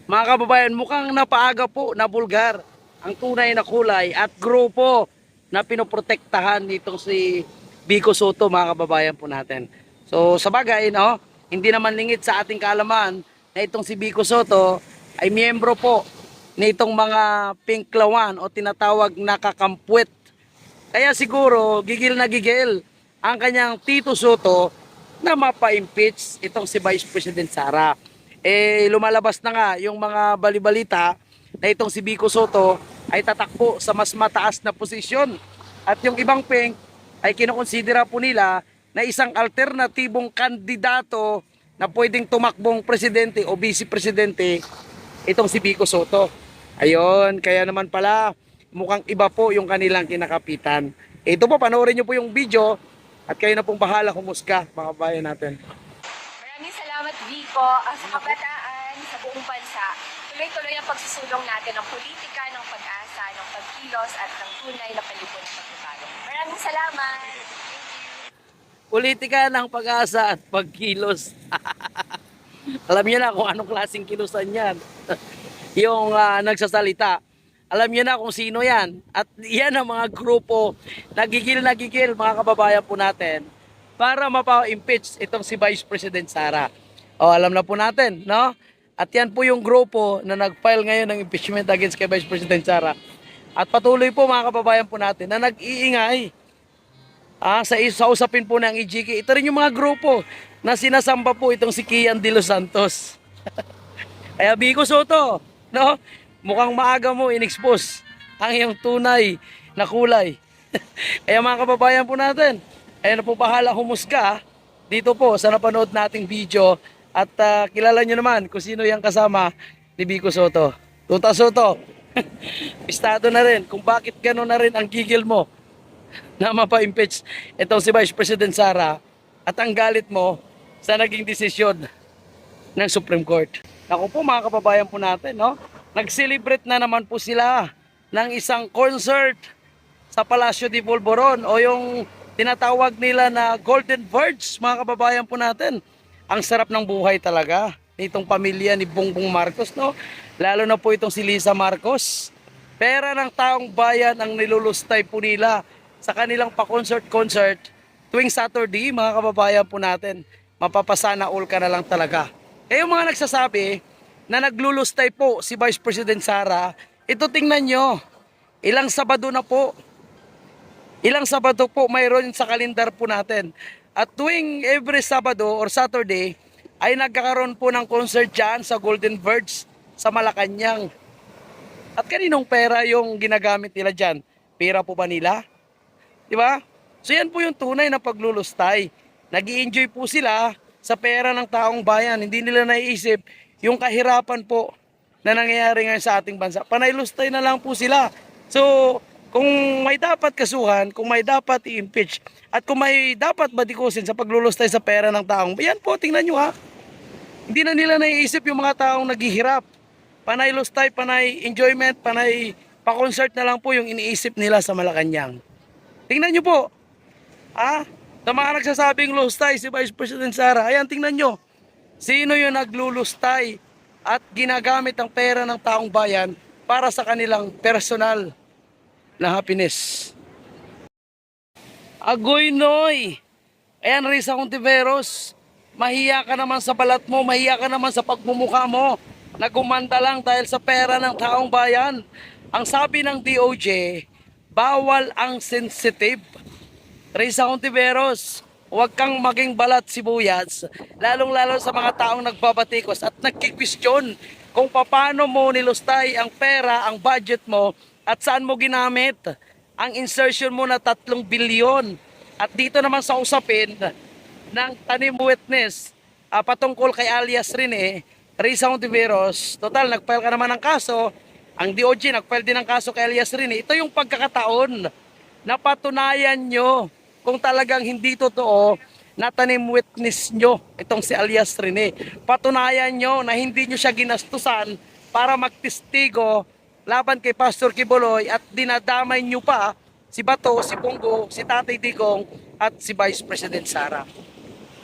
Mga kababayan, mukhang napaaga po na bulgar ang tunay na kulay at grupo na pinoprotektahan nitong si Vico Soto, mga kababayan po natin. So sa bagay, no, hindi naman lingid sa ating kaalaman na itong si Vico Soto ay miyembro po nitong mga pinklawan o tinatawag na kakampwet. Kaya siguro gigil na gigil ang kanyang Tito Soto na mapa-impeach itong si Vice President Sara. Lumalabas na nga yung mga balibalita na itong si Vico Soto ay tatakbo sa mas mataas na posisyon. At yung ibang pink ay kinokonsidera po nila na isang alternatibong kandidato na pwedeng tumakbong presidente o vice-presidente itong si Vico Soto. Ayun, kaya naman pala mukhang iba po yung kanilang kinakapitan. Ito po, panoorin nyo po yung video at kayo na pong bahala humusga, mga bayan natin. Maraming salamat, Vico. Sa kabataan, sa buong bansa, tuloy-tuloy ang pagsusulong natin ng politika, ng pag-asa, ng pagkilos at ng tunay na palipunang pagbabago. Maraming salamat! Politika ng pag-asa at pagkilos. Alam niyo na kung anong klaseng kilusan yan. Yung nagsasalita. Alam niyo na kung sino yan. At yan ang mga grupo nagigil mga kababayan po natin para mapa-impeach itong si Vice President Sara. O alam na po natin, no? At yan po yung grupo na nag-file ngayon ng impeachment against kay Vice President Sara. At patuloy po mga kababayan po natin na nag-iingay sa usapin po ng EJK. Ito rin yung mga grupo na sinasamba po itong si Kian De Los Santos. Kaya Vico Soto, no? Mukhang maaga mo in-expose ang iyong tunay na kulay. Kaya mga kababayan po natin, ayan na po bahala humusga dito po sa napanood nating video at kilala nyo naman kung sino yung kasama ni Vico Soto. Tuta Soto, pistado na rin kung bakit gano'n na rin ang gigil mo na mapa-impeach itong si Vice President Sara at ang galit mo sa naging desisyon ng Supreme Court. Ako po mga kababayan po natin, no? Nag-celebrate na naman po sila ng isang concert sa Palacio de Polvoron o yung tinatawag nila na Golden Verge, mga kababayan po natin. Ang sarap ng buhay talaga nitong pamilya ni Bongbong Marcos, no? Lalo na po itong si Lisa Marcos. Pera ng taong bayan ang nilulustay po nila sa kanilang pa-concert tuwing Saturday, mga kababayan po natin. Mapapasana all ka na lang talaga. Yung mga nagsasabi na naglulustay po si Vice President Sara, ito tingnan nyo, ilang Sabado na po. Ilang Sabado po mayroon sa kalendar po natin. At tuwing every Sabado or Saturday, ay nagkakaroon po ng concert dyan sa Golden Verge sa Malacanang. At kaninong pera yung ginagamit nila dyan? Pera po ba nila? Diba? So yan po yung tunay na paglulustay. Nag-i-enjoy po sila sa pera ng taong bayan. Hindi nila naiisip yung kahirapan po na nangyayari ngayon sa ating bansa. Panaylustay na lang po sila. So, kung may dapat kasuhan, kung may dapat i-impeach, at kung may dapat badikusin sa paglulustay sa pera ng taong, yan po, tingnan nyo ha. Hindi na nila naiisip yung mga taong naghihirap. Panay lustay, panay enjoyment, panay pa-concert na lang po yung iniisip nila sa Malacanang. Tingnan nyo po. Sa mga nagsasabing lustay si Vice President Sara, ayan, tingnan nyo. Sino yung naglulustay at ginagamit ang pera ng taong bayan para sa kanilang personal na happiness? Agoy Noy! Ayan, Risa Contiveros, mahiya ka naman sa balat mo, mahiya ka naman sa pagmumukha mo. Nagumanda lang dahil sa pera ng taong bayan. Ang sabi ng DOJ, bawal ang sensitive. Risa Contiveros, huwag kang maging balat sibuyas, lalong-lalo sa mga taong nagbabatikos at nagkikwestiyon kung paano mo nilustay ang pera, ang budget mo at saan mo ginamit ang insertion mo na 3 bilyon. At dito naman sa usapin ng tanim witness patungkol kay alias Rene, Risa Contiveros, total nagfile ka naman ng kaso, ang DOJ nagfile din ng kaso kay alias Rene. Ito yung pagkakataon na patunayan nyo kung talagang hindi totoo na tanim witness nyo itong si alias Rene. Patunayan nyo na hindi nyo siya ginastusan para magtestigo laban kay Pastor Kibuloy at dinadamay nyo pa si Bato, si Bongo, si Tatay Digong at si Vice President Sara.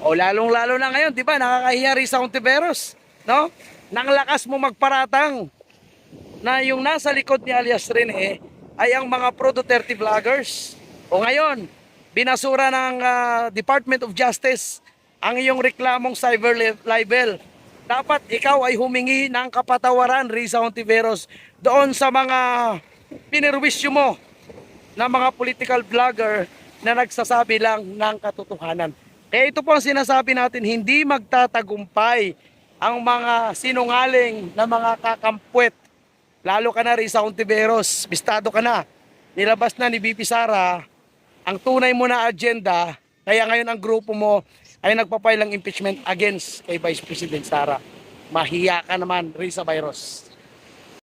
O lalong-lalo na ngayon, di ba, nakakahiya rin sa Contiveros, no? Nang lakas mo magparatang na yung nasa likod ni alias Rene ay ang mga pro-Duterte vloggers. O ngayon, binasura ng Department of Justice ang iyong reklamong cyber libel. Dapat ikaw ay humingi ng kapatawaran, Risa Hontiveros, doon sa mga pinirwisyo mo na mga political vlogger na nagsasabi lang ng katotohanan. Kaya ito po ang sinasabi natin, hindi magtatagumpay ang mga sinungaling na mga kakampwet. Lalo ka na, Risa Hontiveros, bistado ka na. Nilabas na ni BP Sara ang tunay mo na agenda, kaya ngayon ang grupo mo ay nagpapile ng impeachment against kay Vice President Sara. Mahiya ka naman, Risa Virus.